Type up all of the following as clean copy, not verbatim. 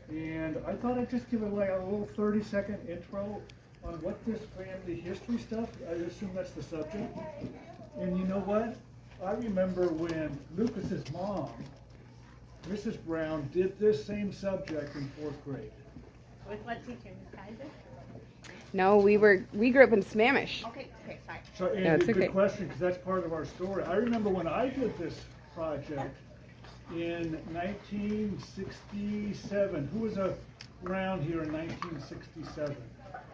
And I thought I'd just give it like a little 30-second intro on what this family history stuff, I assume that's the subject. And you know what? I remember when Lucas's mom, Mrs. Brown, did this same subject in 4th grade. With what teacher, Miss Kaiser? No, we grew up in Sammamish. Okay, sorry. So, and Yeah, it's good okay. question, because that's part of our story. I remember when I did this project in 1967. Who was around here in 1967?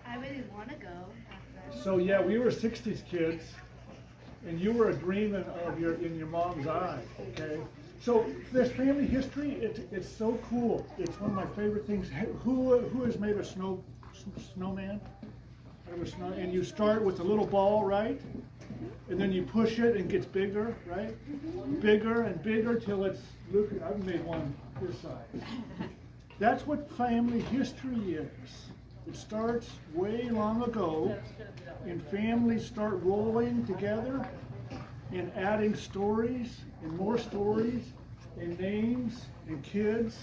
I really want to go. So yeah, we were 60s kids, and you were a dream in your mom's eye, okay? So this family history, it's so cool. It's one of my favorite things. Who has made a snowman? And you start with a little ball, right? And then you push it and it gets bigger, right? Bigger and bigger till it's, look, I've made one this size. That's what family history is. It starts way long ago, and families start rolling together and adding stories and more stories and names and kids,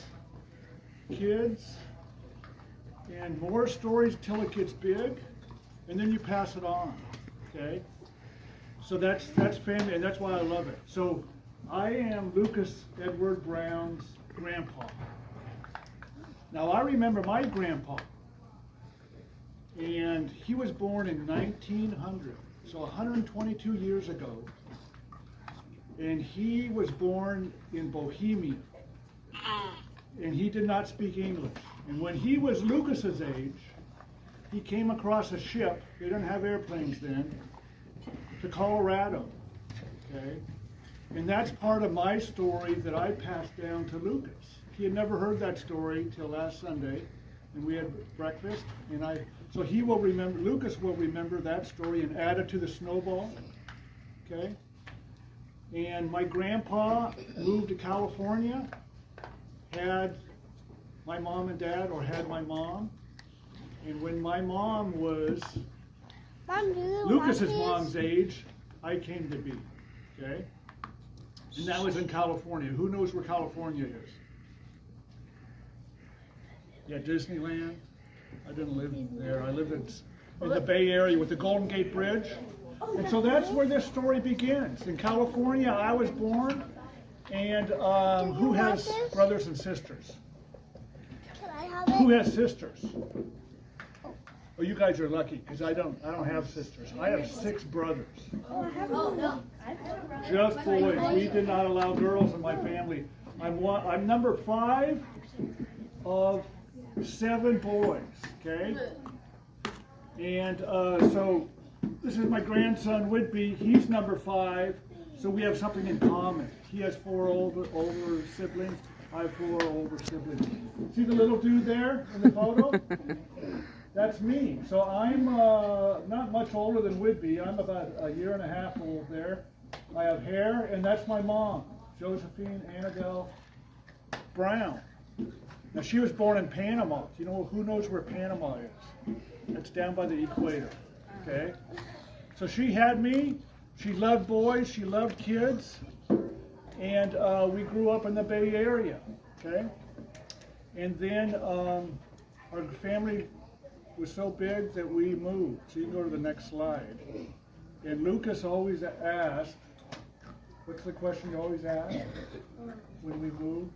and more stories till it gets big, and then you pass it on, okay? So that's family, and that's why I love it. So I am Lucas Edward Brown's grandpa. Now I remember my grandpa, and he was born in 1900, so 122 years ago, and he was born in Bohemia, and he did not speak English. And when he was Lucas's age, he came across a ship, they didn't have airplanes then, to Colorado, okay? And that's part of my story that I passed down to Lucas. He had never heard that story till last Sunday, and we had breakfast, and so he will remember, Lucas will remember that story and add it to the snowball, okay? And my grandpa moved to California, had my mom and dad, or had my mom, and when my mom was Lucas's mom's age, I came to be, okay? And that was in California. Who knows where California is? Yeah, Disneyland. I didn't live there. I lived in the Bay Area with the Golden Gate Bridge. And so that's where this story begins. In California, I was born. And who has brothers and sisters? Can I have it? Who has sisters? Oh, you guys are lucky, because I don't have sisters. I have 6 brothers. Oh, no. Just boys. We did not allow girls in my family. I'm number 5 of 7 boys, okay? And so this is my grandson Whitby. He's number 5, so we have something in common. He has 4 older siblings. I have 4 older siblings. See the little dude there in the photo? That's me. So I'm not much older than Whitby. I'm about a year and a half old there. I have hair, and that's my mom, Josephine Annabelle Brown. Now she was born in Panama. You know, who knows where Panama is? It's down by the equator, okay? So she had me. She loved boys. She loved kids. And we grew up in the Bay Area, okay? And then our family was so big that we moved. So you can go to the next slide. And Lucas always asked, what's the question you always ask when we moved?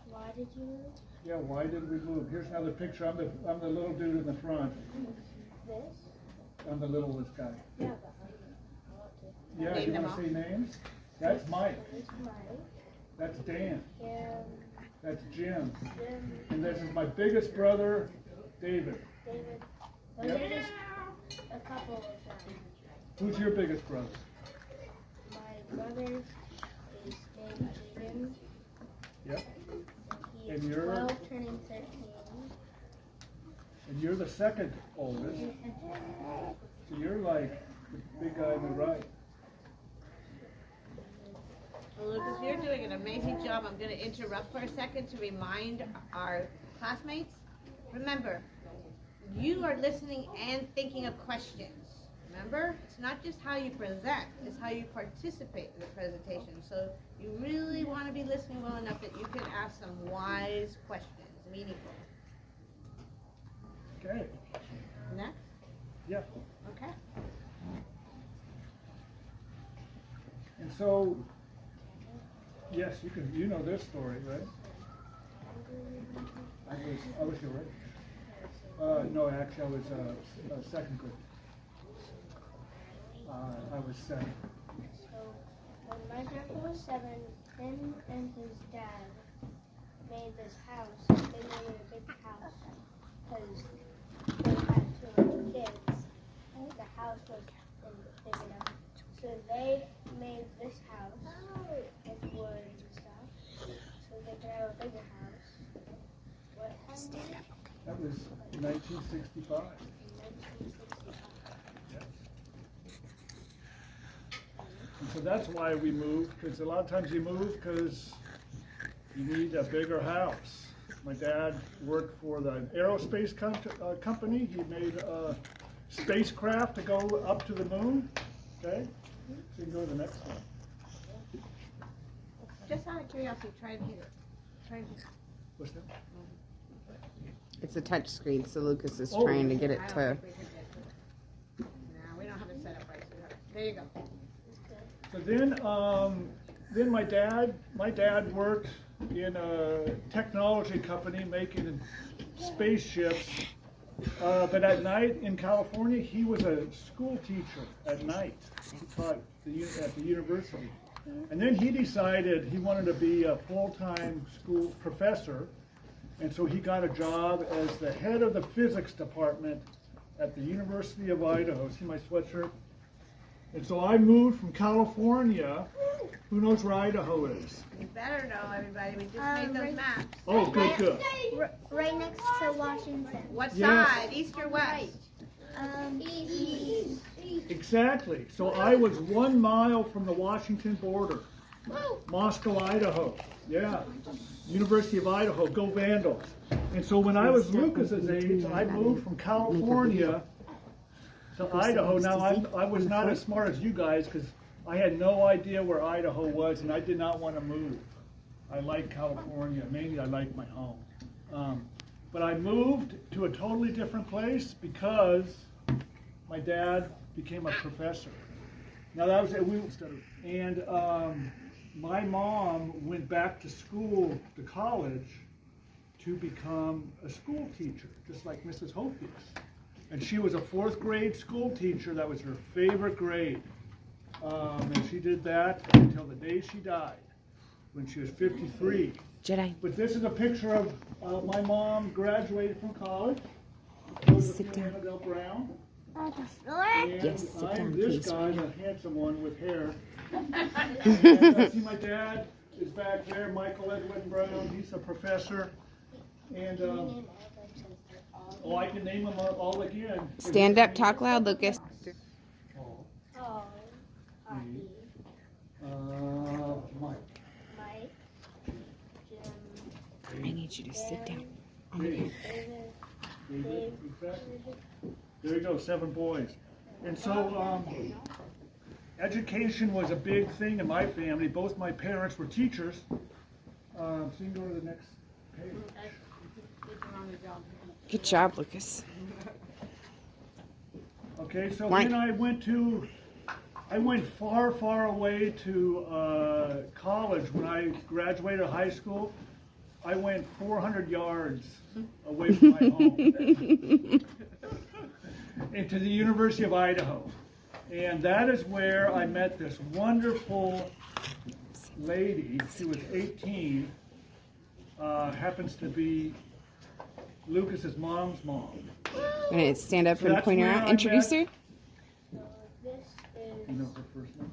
Why did you move? Yeah, why did we move? Here's another picture. I'm the little dude in the front. This? I'm the littlest guy. Yeah, but I want to. Yeah, Name you them want to all. say names? That's Mike. It's Mike, That's Dan. and That's Jim. Jim, And this is my biggest brother, David. David. Those Yep. are just a couple of them. Who's your biggest brother? My brother is named Keegan. Yep. He's And you're? 12, turning 13. And you're the second oldest. So you're like the big guy on the right. Well, Lucas, you're doing an amazing job. I'm going to interrupt for a second to remind our classmates. Remember, you are listening and thinking of questions. Remember, it's not just how you present, it's how you participate in the presentation. So you really want to be listening well enough that you can ask some wise questions. meaningful. Okay, Next? yeah. Okay. And so, yes, you know this story, right? I was your age. No, actually, I was second grade. I was 7. So when my grandpa was 7, him and his dad made this house. They made it a big house because they had too many kids. The house wasn't big enough. So they made this house with wood and stuff so they could have a bigger house. What happened? That was 1965. 1965. Yes. And so that's why we moved, because a lot of times you move because you need a bigger house. My dad worked for the aerospace company. He made a spacecraft to go up to the moon. Okay? So you can go to the next one. Just out of curiosity, try and hit it. Try and hit it. What's that? It's a touch screen, so Lucas is Oh. trying to get it I don't to. think we can get to it. No, we don't have it set up right, sweetheart. There you go. So then my dad worked in a technology company making spaceships. But at night in California, he was a school teacher at night. He taught at the university. And then he decided he wanted to be a full-time school professor. And so he got a job as the head of the physics department at the University of Idaho. See my sweatshirt? And so I moved from California. Who knows where Idaho is? You better know, everybody. We just made those right. maps. Oh, good. Right next to Washington. What Yes. side? East or west? East. Exactly. So I was 1 mile from the Washington border. Moscow, Idaho. Yeah. University of Idaho. Go Vandals. And so when I was Lucas's age, I moved from California to Idaho. Now I was not as smart as you guys because I had no idea where Idaho was, and I did not want to move. I like California. Mainly I like my home. But I moved to a totally different place because my dad became a professor. Now that was it. And my mom went back to school, to college, to become a school teacher, just like Mrs. Hofius. And she was a 4th grade school teacher. That was her favorite grade. And she did that until the day she died, when she was 53. Jedi. But this is a picture of my mom graduated from college. Sit down. Annabelle Brown. The Yes, And sit down, I'm this please. guy, the handsome one with hair. And, see, my dad is back there, Michael Edwin Brown. He's a professor. And I can name them all again. Stand up, talk loud, Lucas. Paul, Paul, Hoppy, Mike, Mike, Jim, I need you to sit down. Dave, David, exactly. There you go, 7 boys. And so, education was a big thing in my family. Both my parents were teachers. So you can go to the next page. Good job, Lucas. Okay, so Why- then I went far, far away to college. When I graduated high school, I went 400 yards away from my home into the University of Idaho. And that is where I met this wonderful lady. She was 18, happens to be Lucas's mom's mom. And stand up So and that's point her where out. I Introduce her. met- so this You know is her first name?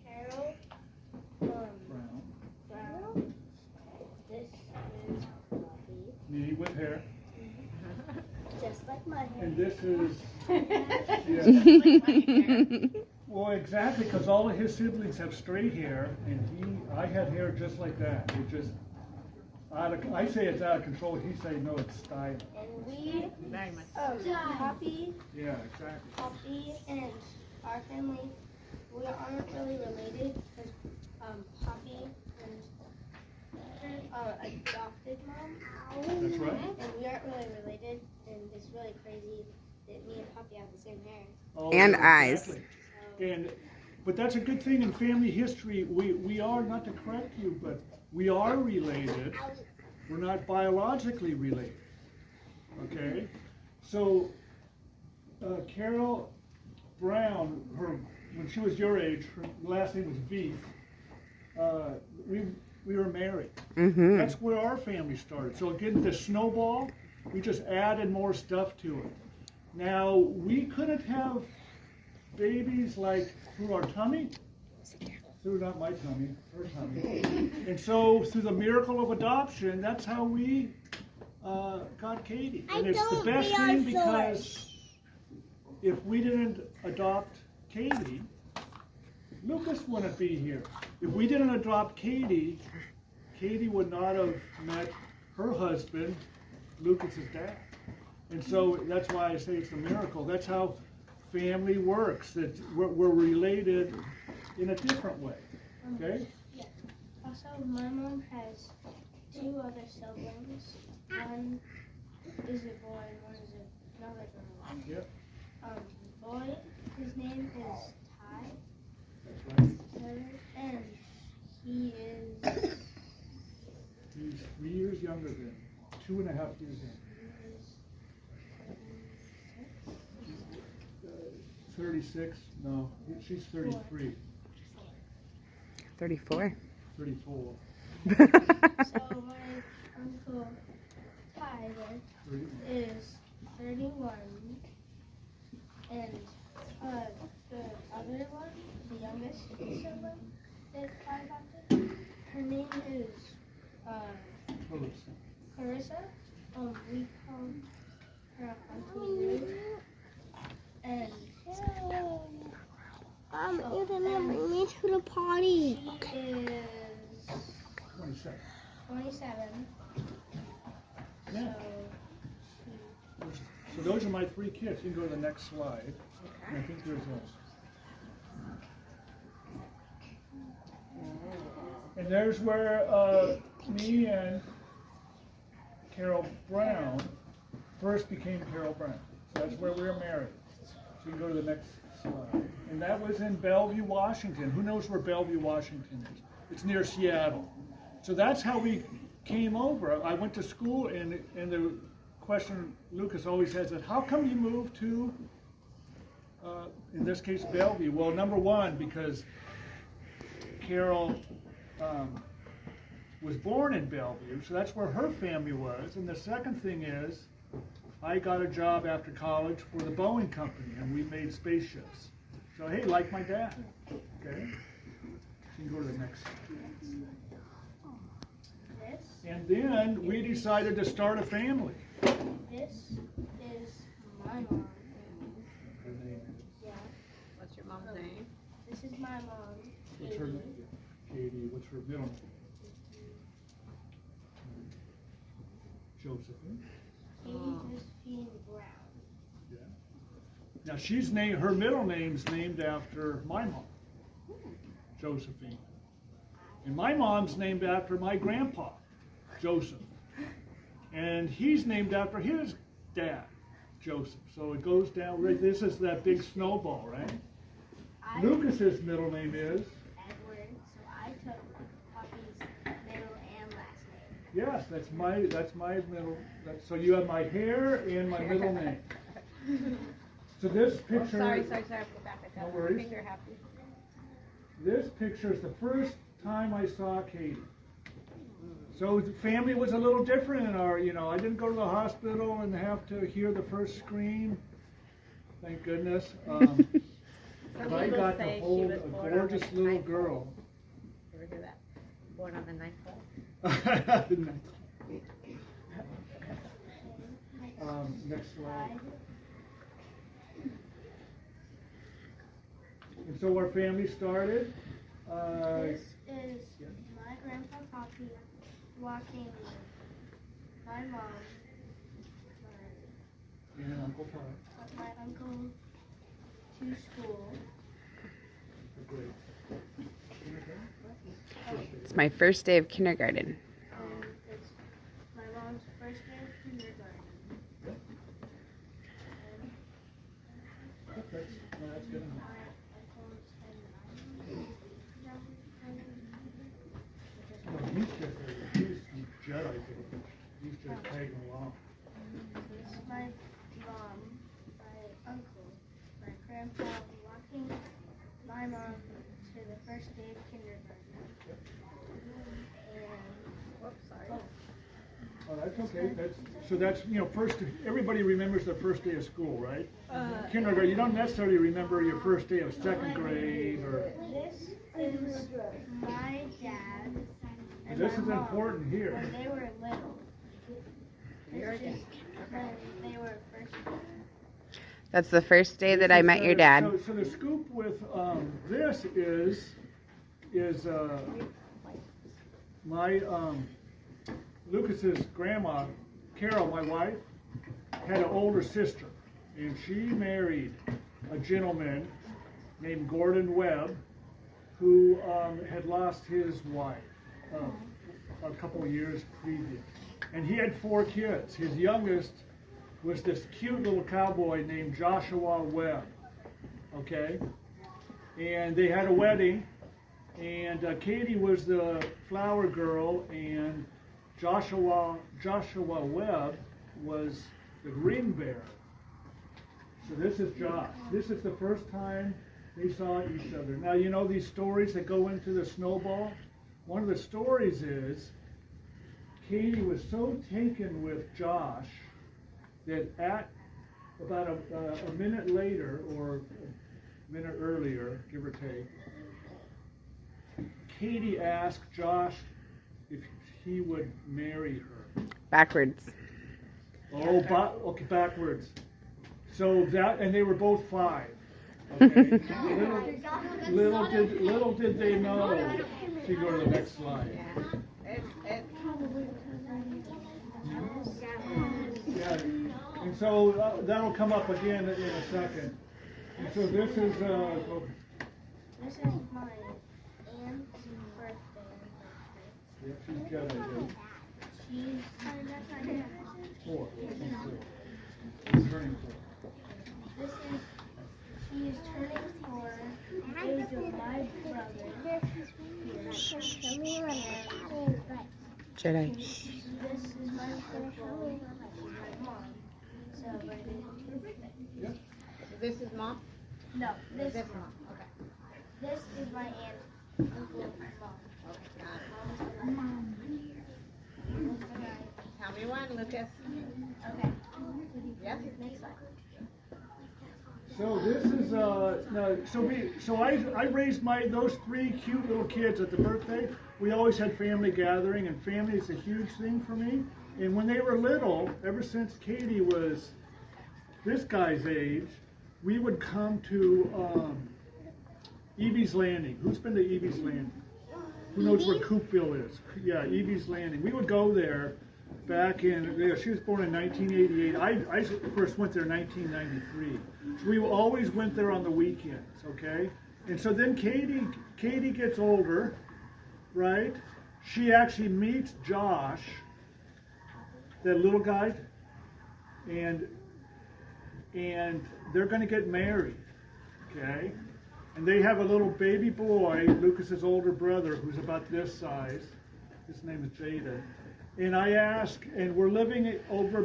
Carol, Brown. Brown. This is Bobby, Me with hair. just like my hair. And this is, yeah. Well, exactly, because all of his siblings have straight hair, and I had hair just like that. It just, I say it's out of control. He say no, it's style. And we, Very much. Poppy, Yeah, exactly. Poppy, and our family, we aren't really related because Poppy and sister's adopted mom, That's right. and we aren't really related, and it's really crazy that me and Poppy have the same hair. Oh, And yeah, eyes. exactly. So, But that's a good thing in family history. We are, not to correct you, but we are related. We're not biologically related. Okay? So, Carol Brown, when she was your age, her last name was Veith. We were married. Mm-hmm. That's where our family started. So again, the snowball, we just added more stuff to it. Now, we couldn't have babies like through our tummy, through not my tummy, her tummy. And so through the miracle of adoption, that's how we got Katie. And it's the best thing because if we didn't adopt Katie, Lucas wouldn't be here. If we didn't adopt Katie, Katie would not have met her husband, Lucas's dad. And so that's why I say it's a miracle. That's how family works, that we're related in a different way. Okay? Yeah. Also, my mom has 2 other siblings. One is a boy, and one is another girl. Yep. Boy, his name is Ty, That's right. and he is He's 3 years younger than, 2.5 years younger. 36? No, she's 33. 34. 34. So my uncle Tyler 31. is 31, and the other one, the youngest sibling that I adopted, her name is Melissa. Carissa. We call her Auntie Ruth, and You didn't bring me to the party. she is 27. 27. Yeah. So those are my 3 kids. You can go to the next slide. And I think there's and there's where me and Carol Brown first became Carol Brown. So that's where we were married. So you can go to the next slide. And that was in Bellevue, Washington. Who knows where Bellevue, Washington is? It's near Seattle. So that's how we came over. I went to school, and the question Lucas always has is, how come you moved to, in this case, Bellevue? Well, number one, because Carol was born in Bellevue, so that's where her family was. And the second thing is, I got a job after college for the Boeing company, and we made spaceships. So hey, like my dad. Okay. You can go to the next. this. And then we decided to start a family. This is my mom. Yeah. What's your mom's name? This is my mom. What's her name? Katie. What's her middle name? Josephine. Katie Josephine Brown. Yeah. Now she's named, her middle name's named after my mom, Josephine. And my mom's named after my grandpa, Joseph. And he's named after his dad, Joseph. So it goes down, right, this is that big snowball, right? Lucas's middle name is? Edward, so I took Poppy's middle and last name. Yes, that's my middle, so you have my hair and my middle name. So this Oh, picture. sorry, go back. I No got worries. my finger happy. This picture is the first time I saw Katie. So the family was a little different in our, I didn't go to the hospital and have to hear the first scream. Thank goodness. But I people got say to she hold was a born on gorgeous the little ninth girl. You ever hear that? Born on the ninth hole. Next slide. And so our family started. This is my grandpa Poppy walking my mom, And Uncle Todd. my uncle to school. Great. It's my first day of kindergarten. mom, my uncle, my grandpa walking my mom to the first day of kindergarten. And Whoops, sorry. Oh, that's okay. That's first. Everybody remembers the first day of school, right? Kindergarten. You don't necessarily remember your first day of second grade or. this is my dad and This my is mom important here. when they were little. Very good. When they were first born. That's the first day that I met your dad. So the scoop with this is my Lucas's grandma, Carol, my wife, had an older sister, and she married a gentleman named Gordon Webb, who had lost his wife a couple of years previous, and he had 4 kids. His youngest was this cute little cowboy named Joshua Webb, okay? And they had a wedding, and Katie was the flower girl, and Joshua Webb was the ring bearer. So this is Josh. This is the first time they saw each other. Now, you know these stories that go into the snowball? One of the stories is Katie was so taken with Josh that at about a minute later, or a minute earlier, give or take, Katie asked Josh if he would marry her. Backwards. Oh, okay, backwards. So that, and they were both 5. Okay. little did they know. So you go to the next slide. Yeah. And so that'll come up again in a second. And so this is This is my aunt's birthday. yeah, she's got a She's 4. Turning 4. This is she is turning 4. Those are my brother. Jedi. This is my uncle, my mom. So right here. This is mom? No, this This mom, okay. this is my aunt, uncle, mom. Okay, got it. Mom. Tell me one, Lucas. Okay. Yes? Next slide. So this is so I raised those 3 cute little kids at the birthday. We always had family gathering, and family is a huge thing for me. And when they were little, ever since Katie was this guy's age, we would come to Evie's Landing. Who's been to Evie's Landing? Who knows where Coopville is? Yeah, Evie's Landing. We would go there back in, she was born in 1988. I first went there in 1993. So we always went there on the weekends, okay? And so then Katie gets older, right? She actually meets Josh, that little guy, and they're going to get married, okay? And they have a little baby boy, Lucas's older brother, who's about this size. His name is Jada. And I asked, and we're living over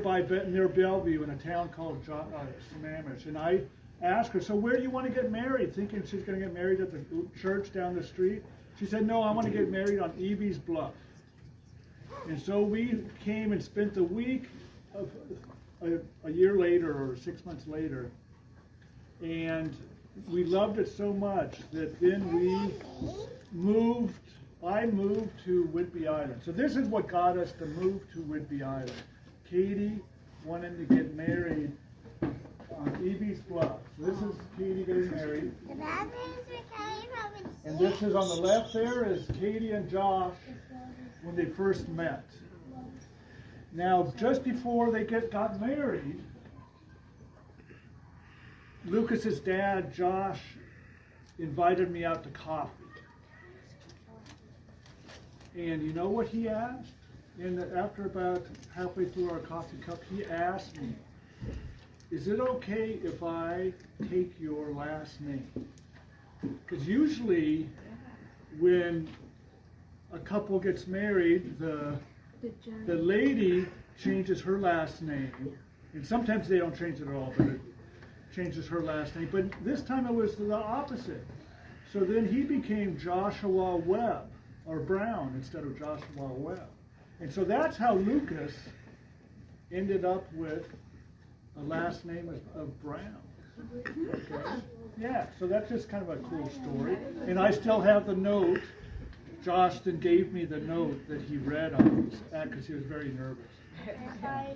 near Bellevue in a town called Sammamish. And I asked her, so where do you want to get married? Thinking she's going to get married at the church down the street. She said, no, I want to get married on Evie's Bluff. And so we came and spent the week of a year later or 6 months later. And we loved it so much that then I moved to Whidbey Island. So this is what got us to move to Whidbey Island. Katie wanted to get married on Evie's Bluff. So this is Katie getting married. And this is on the left there is Katie and Josh when they first met. Now, just before they got married, Lucas's dad, Josh, invited me out to coffee. And you know what he asked? And after about halfway through our coffee cup, he asked me, is it okay if I take your last name? Because usually when a couple gets married, the lady changes her last name And sometimes they don't change it at all, but it changes her last name. But this time it was the opposite. So then he became Joshua Webb, or Brown, instead of Joshua Webb. And so that's how Lucas ended up with a last name of Brown. Okay. Yeah, so that's just kind of a cool story. And I still have the note. Justin gave me the note that he read on this because he was very nervous. By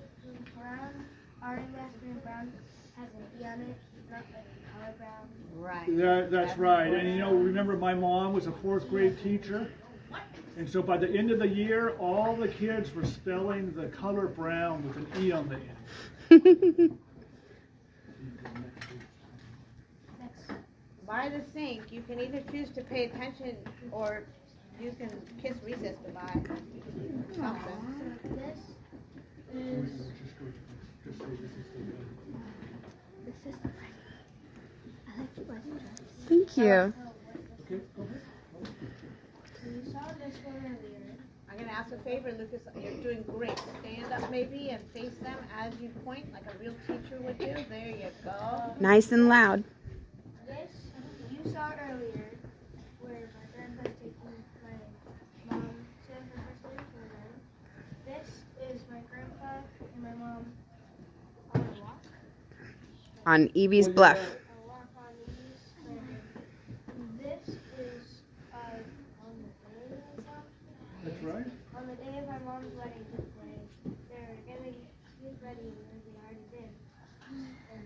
Brown, our last name Brown has an E on it, not like the color brown. Right. That's right. And you know, remember my mom was a 4th grade teacher. And so by the end of the year, all the kids were spelling the color brown with an E on the end. By the sink, you can either choose to pay attention or you can kiss recess goodbye. Something. So this is Just say this is the This is the one. I like the one. Thank you. Okay, go ahead. so you saw this one earlier. I'm gonna ask a favor, Lucas. You're doing great. Stand up maybe and face them as you point, like a real teacher would do. There you go. Nice and loud. This you saw earlier, where my grandpa's taking my mom to her first day for them. This is my grandpa and my mom on a walk. On Evie's Bluff. A walk on these. And this is on the day of my mom's That's right. on the day of my mom's wedding day. They're getting get ready and we already did. And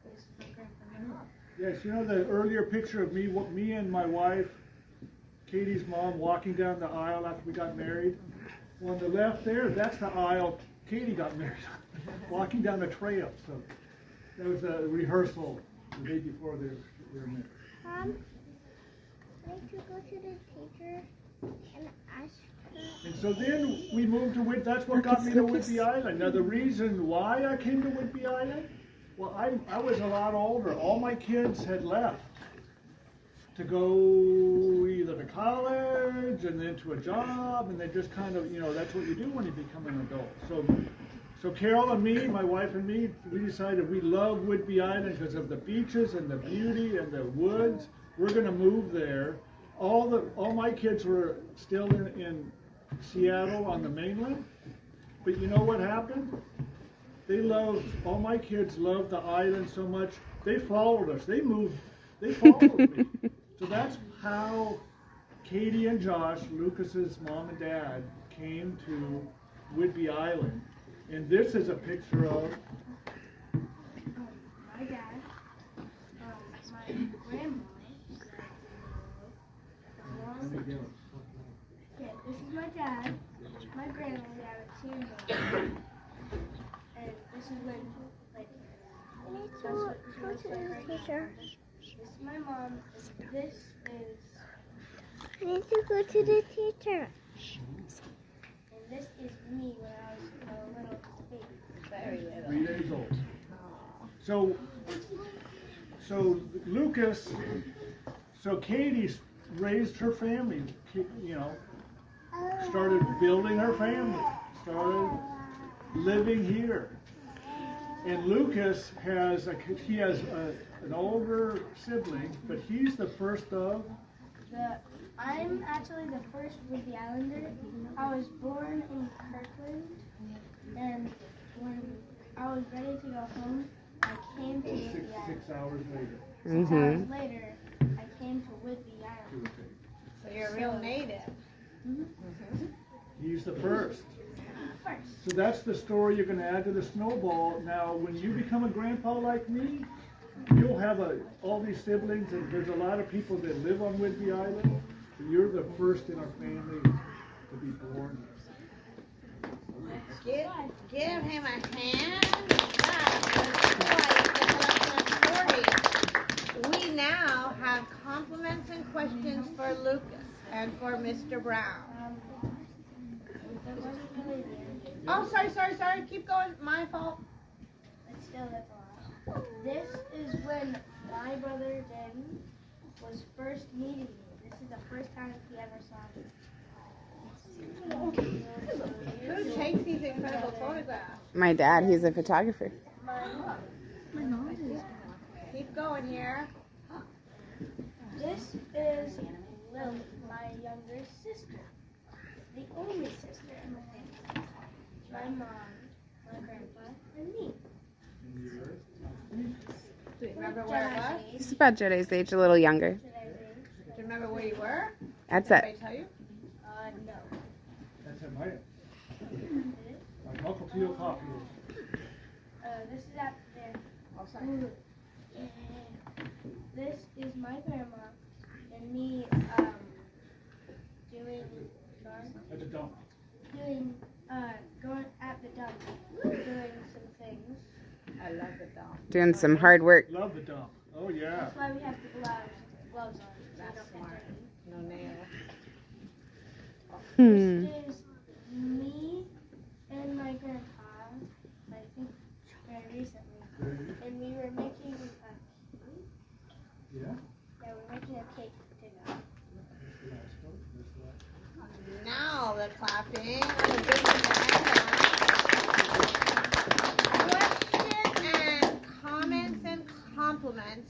this is my grandpa and my mom. Yes, you know the earlier picture of me and my wife, Katie's mom, walking down the aisle after we got married. On the left there, that's the aisle Katie got married on, walking down the trail. So that was a rehearsal the day before they were married. Mom, can you go to the teacher and ask her? And so then we moved to Whidbey. That's what got me to Whidbey Island. Now the reason why I came to Whidbey Island, well, I was a lot older. All my kids had left to go either to college and then to a job, and they just kind of, you know, that's what you do when you become an adult. So Carol and me, my wife and me, we decided we love Whidbey Island because of the beaches and the beauty and the woods. We're going to move there. All my kids were still in Seattle on the mainland, but you know what happened? All my kids loved the island so much, they followed us. They followed me. So that's how Katie and Josh, Lucas's mom and dad, came to Whidbey Island. And this is a picture of My dad, my grandma. Yeah, this is my dad, my grandma, we have a team. And this is when, like, I need that's to what she go looks to like the right now. teacher. This is my mom. This is, I need to go to the teacher. and this is me when I was a little baby. Very little. 3 days old. So Lucas, so Katie raised her family, you know, started building her family, started living here. And Lucas has an older sibling, but he's the first of. I'm actually the first Whidbey Islander. I was born in Kirkland, and when I was ready to go home, I came to Whidbey Island. 6 hours later. 6 hours later, I came to Whidbey Island. So you're a real native. He's the first. First. So that's the story you're going to add to the snowball. Now, when you become a grandpa like me, you'll have all these siblings, and there's a lot of people that live on Whidbey Island. But you're the first in our family to be born. Give him a hand. That's quite the story. We now have compliments and questions for Lucas and for Mr. Brown. That wasn't really there. Oh, sorry. Keep going. My fault. But still, that's a lot. This is when my brother Ben was first meeting me. This is the first time he ever saw me. Who takes these incredible photographs? My dad, he's a photographer. Keep going here. This is Lily, my younger sister. The only sister in my family. My mom, my grandpa, and me. Do you remember where it was? He's about Jedi's age, a little younger. Should I read? Do you remember where you were? That's Did it. anybody tell you? No. That's it, Maya. My Uncle Teo coffee. This is up there. Oh, sorry. This is my grandma and me doing At the dump. going at the dump, doing some things. I love the dog. Doing some hard work. Love the dump. Oh, yeah. That's why we have the gloves on. So we That's don't get smart. dirty. No nails. Hmm. This is me and my grandpa, I think very recently, and we were making Yeah? we're making a cake together. Now the clapping.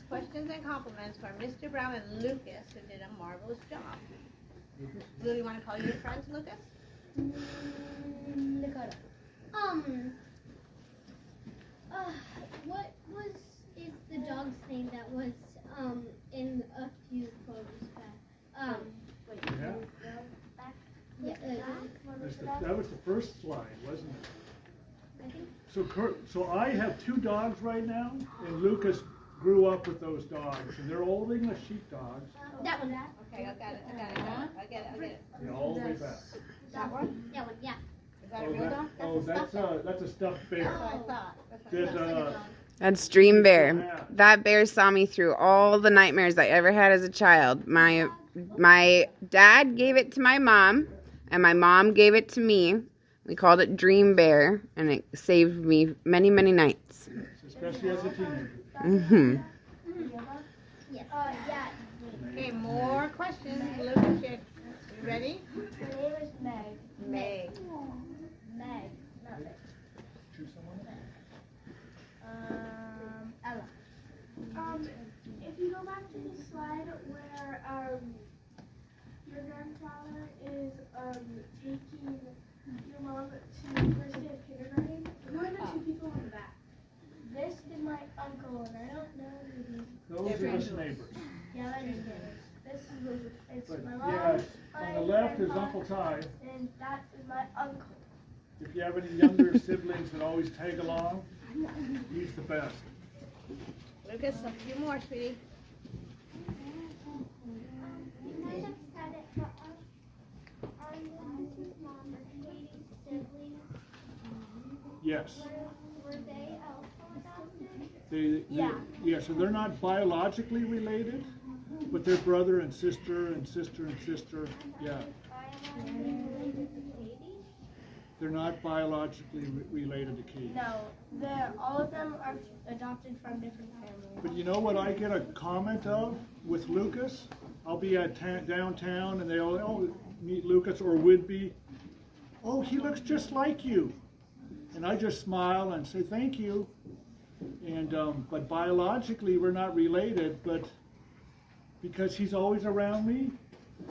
Questions and compliments for Mr. Brown and Lucas, who did a marvelous job. Lily, you want to call your friends, Lucas? Dakota. What is the dog's name that was in a few photos back? Yeah? Yeah, That was the first slide, wasn't it? I think So I have 2 dogs right now, and Lucas grew up with those dogs, and they're old English sheepdogs. that one. Okay, I got it. They're all the way back. That one? That one, yeah. Is that a real dog? That's a stuffed That's bear. what I thought. That, That's Dream Bear. That bear saw me through all the nightmares I ever had as a child. My dad gave it to my mom, and my mom gave it to me. We called it Dream Bear, and it saved me many, many nights. especially as a teenager. Mm-hmm. Yeah. Okay, more questions. Lucas, you ready? Her name is Meg. May. Meg. Not Meg. Choose someone. Ella. If you go back to the slide where your grandfather is taking your mom to first day of kindergarten, who are the 2 people in the back? This is my uncle, and I don't know who these. Those are his neighbors. Yeah, that is theirs. This is it's But my mom. yes, on my the left is grandpa, Uncle Ty. And that is my uncle. If you have any younger siblings that always tag along, he's the best. Lucas, a few more, sweetie. You might have said it, but are Lucas's mom or Katie's siblings, Yes. were they also adopted? Yeah, so they're not biologically related, but they're brother and sister and sister and sister. Yeah, they're not biologically related to Katie. No, all of them are adopted from different families. But you know what I get a comment of with Lucas? I'll be at downtown and they'll meet Lucas or would be, oh, he looks just like you. And I just smile and say thank you. And but biologically we're not related, but because he's always around me,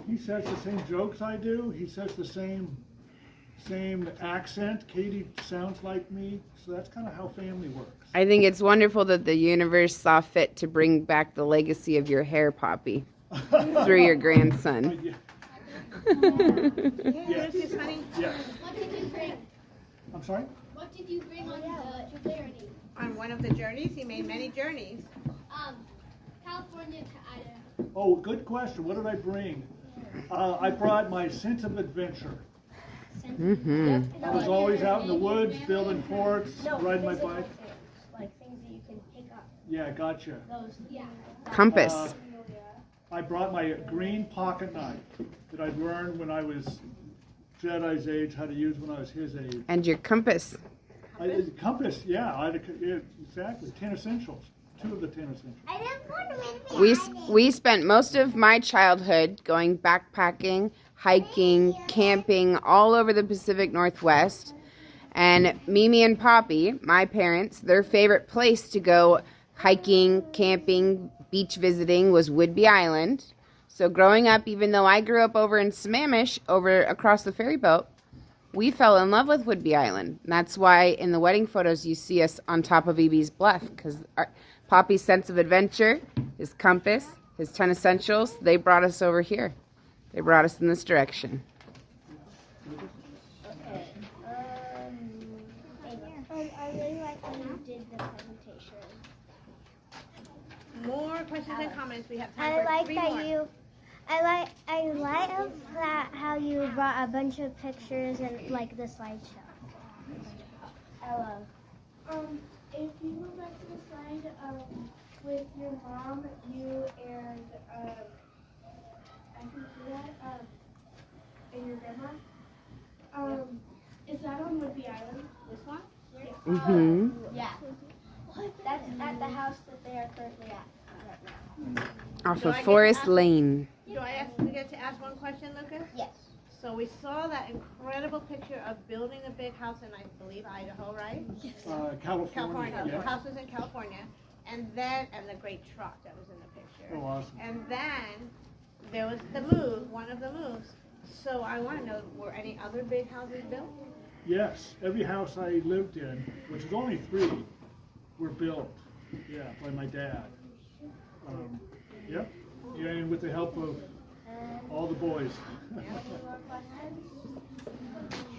he says the same jokes I do. He says the same accent. Katie sounds like me, so that's kind of how family works. I think it's wonderful that the universe saw fit to bring back the legacy of your hair, Poppy, through your grandson. Yeah. Yeah, Yes. Lucas, honey. Yes. What did you bring? I'm sorry? What did you bring on the journey? On one of the journeys, he made many journeys. California to Idaho. Oh, good question. What did I bring? I brought my sense of adventure. Mm-hmm. I was always out in the woods, building forts, riding my bike. Like things that you can pick up. Yeah, gotcha. Those. Yeah. Compass. I brought my green pocket knife that I'd learned when I was Jedi's age, how to use when I was his age. And your compass. Compass, yeah, exactly. 10 essentials. 2 of the 10 essentials. I didn't want to We spent most of my childhood going backpacking, hiking, camping all over the Pacific Northwest. And Mimi and Poppy, my parents, their favorite place to go hiking, camping, beach visiting was Whidbey Island. So growing up, even though I grew up over in Sammamish, over across the ferry boat, we fell in love with Whidbey Island. And that's why in the wedding photos you see us on top of E.B.'s Bluff, because Poppy's sense of adventure, his compass, his 10 essentials, they brought us over here. They brought us in this direction. Okay. I really like when you did the presentation. More questions and comments. We have time I for like 3 that more. I like that how you brought a bunch of pictures and like the slideshow. I love. If you go back to the slide, with your mom, you and I think that and your grandma. Is that on Whidbey Island? This one? Mm-hmm. Yeah. That's at the house that they are currently at right now. Off Do I of get Forest to ask- Lane. Do I get to ask one question, Lucas? Yes. So we saw that incredible picture of building a big house in, I believe, Idaho, right? California. California. Yeah. The house was in California. And the great truck that was in the picture. Oh, awesome. And then there was the move, one of the moves. So I want to know, were any other big houses built? Yes, every house I lived in, which is only 3, were built, yeah, by my dad. Yep, yeah, and with the help of all the boys.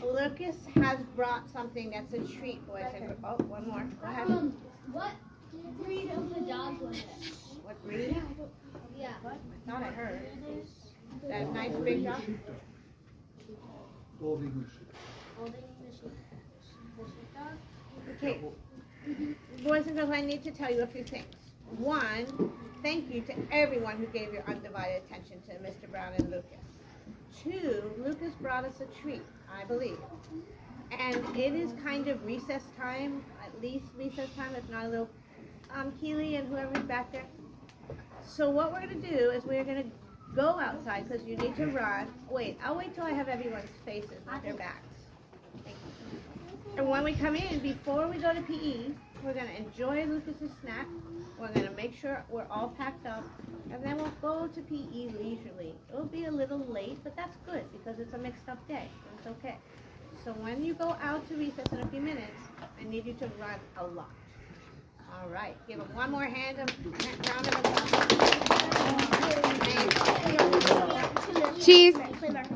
Lucas has brought something that's a treat, boys and girls. Oh, one more. Go ahead. What breed of the dog was it? What breed? Yeah. I thought I heard. That nice big dog? Old English. Okay. Boys and girls, I need to tell you a few things. One, thank you to everyone who gave your undivided attention to Mr. Brown and Lucas. 2, Lucas brought us a treat, I believe. And it is kind of recess time, at least recess time, if not a little. Keely and whoever's back there. So what we're going to do is we're going to go outside because you need to run. Wait, I'll wait till I have everyone's faces, not their backs. Thank you. And when we come in, before we go to PE, we're going to enjoy Lucas's snack. We're going to make sure we're all packed up. And then we'll go to PE leisurely. It'll be a little late, but that's good because it's a mixed up day. It's okay. So when you go out to recess in a few minutes, I need you to run a lot. All right. Give them one more round of applause. Cheese. Play Mark.